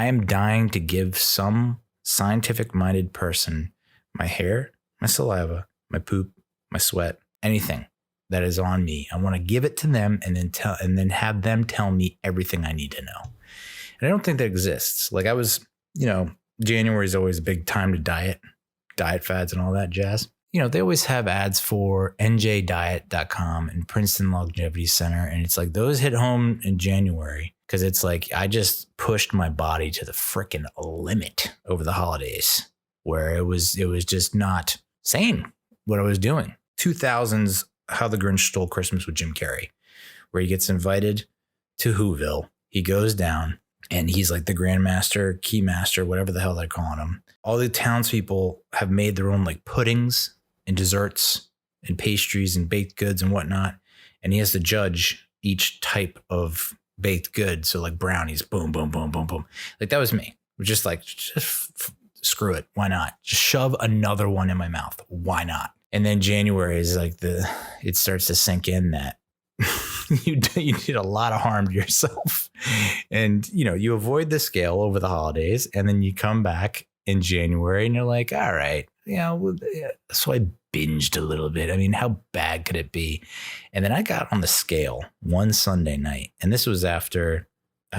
I am dying to give some scientific-minded person my hair, my saliva, my poop, my sweat, anything that is on me. I want to give it to them and then have them tell me everything I need to know. And I don't think that exists. Like I was, January is always a big time to diet fads and all that jazz. They always have ads for njdiet.com and Princeton Longevity Center. And it's like those hit home in January because it's like I just pushed my body to the freaking limit over the holidays where it was just not sane what I was doing. 2000s, How the Grinch Stole Christmas with Jim Carrey, where he gets invited to Whoville. He goes down and he's like the grandmaster, keymaster, whatever the hell they're calling him. All the townspeople have made their own like puddings and desserts and pastries and baked goods and whatnot. And he has to judge each type of baked good. So like brownies, boom, boom, boom, boom, boom. Like that was me. Just screw it. Why not? Just shove another one in my mouth. Why not? And then January is like it starts to sink in that you did a lot of harm to yourself. And, you avoid the scale over the holidays and then you come back in January and you're like, all right, so I binged a little bit. I mean, how bad could it be? And then I got on the scale one Sunday night. And this was after,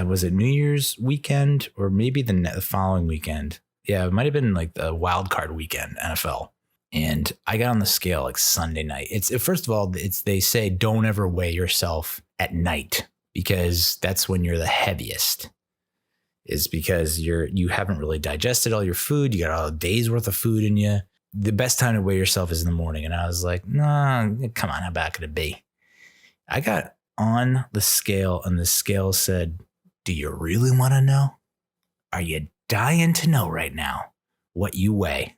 was it New Year's weekend or maybe the following weekend? Yeah, it might have been like the wild card weekend, NFL. And I got on the scale like Sunday night. First of all, they say don't ever weigh yourself at night because that's when you're the heaviest. Is because you haven't really digested all your food. You got a day's worth of food in you. The best time to weigh yourself is in the morning. And I was like, nah, come on, how bad could it be? I got on the scale and the scale said, do you really want to know? Are you dying to know right now what you weigh?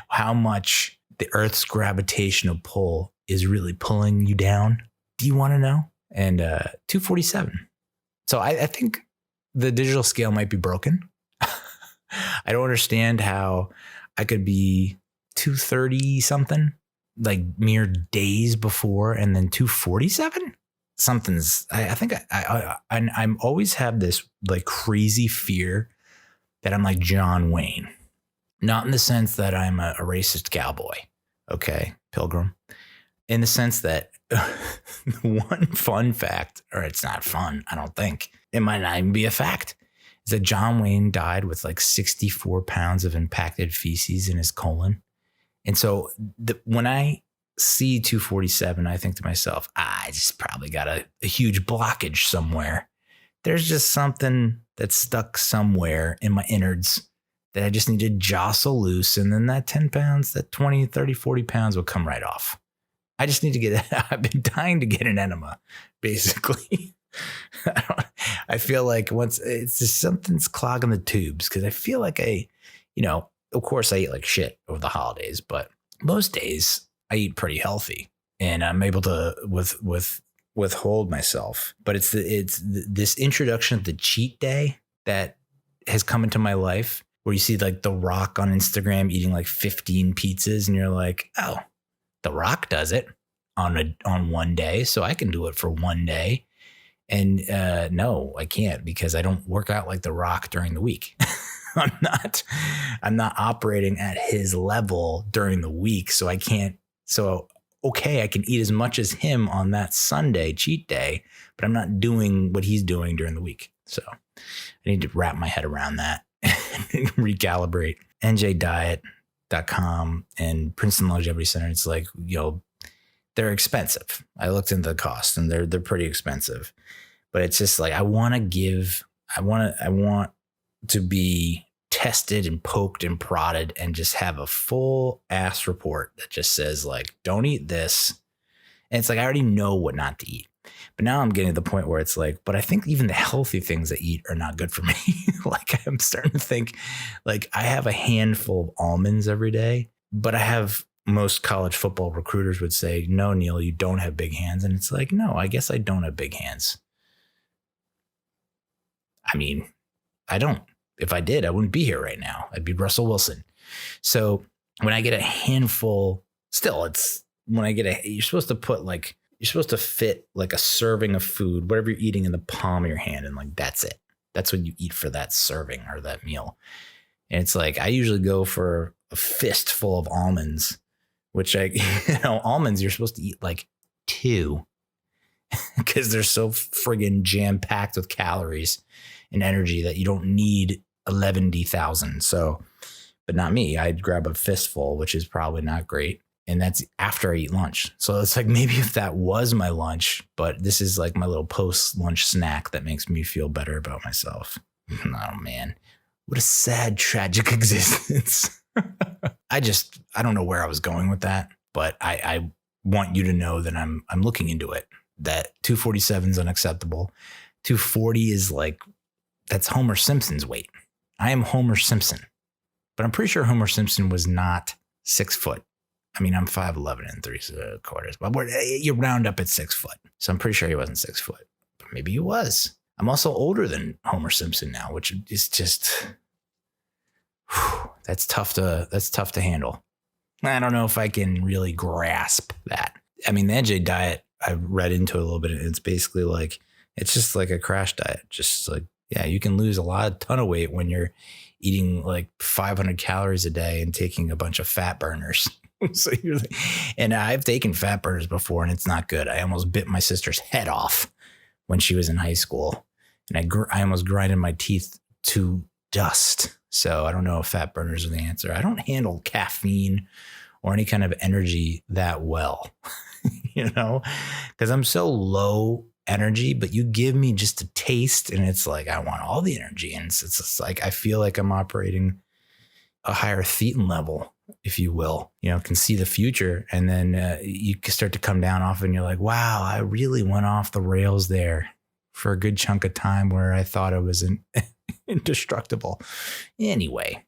How much the Earth's gravitational pull is really pulling you down? Do you want to know? And 247. So I think the digital scale might be broken. I don't understand how I could be 230 something like mere days before and then 247. I think I'm always have this like crazy fear that I'm like John Wayne, not in the sense that I'm a racist cowboy. Okay. Pilgrim. In the sense that one fun fact, or it's not fun, I don't think. It might not even be a fact, is that John Wayne died with like 64 pounds of impacted feces in his colon. And so when I see 247, I think to myself, I just probably got a huge blockage somewhere. There's just something that's stuck somewhere in my innards that I just need to jostle loose. And then that 10 pounds, that 20, 30, 40 pounds will come right off. I just need to get I've been dying to get an enema, basically. I feel like once it's just something's clogging the tubes because I feel like of course I eat like shit over the holidays, but most days I eat pretty healthy and I'm able to withhold myself. But it's this introduction of the cheat day that has come into my life where you see like The Rock on Instagram eating like 15 pizzas and you're like, oh, The Rock does it on one day, so I can do it for one day. And no, I can't because I don't work out like The Rock during the week. I'm not operating at his level during the week, so I can't. So okay, I can eat as much as him on that Sunday cheat day, but I'm not doing what he's doing during the week. So I need to wrap my head around that and recalibrate. njdiet.com and Princeton Longevity Center. It's like, they're expensive. I looked into the cost and they're pretty expensive, but it's just like, I want to be tested and poked and prodded and just have a full ass report that just says like, don't eat this. And it's like, I already know what not to eat, but now I'm getting to the point where it's like, but I think even the healthy things I eat are not good for me. Like I'm starting to think like I have a handful of almonds every day, but I have most college football recruiters would say, no, Neal, you don't have big hands. And it's like, no, I guess I don't have big hands. I mean, I don't. If I did, I wouldn't be here right now. I'd be Russell Wilson. So when I get a handful, still, you're supposed to fit like a serving of food, whatever you're eating in the palm of your hand. And like, that's it. That's what you eat for that serving or that meal. And it's like, I usually go for a fistful of almonds, which almonds, you're supposed to eat like 2 because they're so friggin' jam packed with calories and energy that you don't need 11,000. So, but not me. I'd grab a fistful, which is probably not great. And that's after I eat lunch. So it's like, maybe if that was my lunch, but this is like my little post lunch snack that makes me feel better about myself. Oh man, what a sad, tragic existence. I don't know where I was going with that, but I want you to know that I'm looking into it, that 247 is unacceptable. 240 is like, that's Homer Simpson's weight. I am Homer Simpson, but I'm pretty sure Homer Simpson was not 6 foot. I mean, I'm 5'11" and 3/4, but you round up at 6 foot. So I'm pretty sure he wasn't 6 foot, but maybe he was. I'm also older than Homer Simpson now, which is just, that's tough to handle. I don't know if I can really grasp that. I mean, the NJ diet, I've read into it a little bit. And it's basically like, it's just like a crash diet. Just like, yeah, you can lose a ton of weight when you're eating like 500 calories a day and taking a bunch of fat burners. So and I've taken fat burners before and it's not good. I almost bit my sister's head off when she was in high school, and I almost grinded my teeth to dust. So I don't know if fat burners are the answer. I don't handle caffeine or any kind of energy that well, because I'm so low energy, but you give me just a taste and it's like, I want all the energy. And it's just like, I feel like I'm operating a higher thetan level, if you will, can see the future. And then you can start to come down off and you're like, wow, I really went off the rails there for a good chunk of time where I thought I was indestructible. Anyway,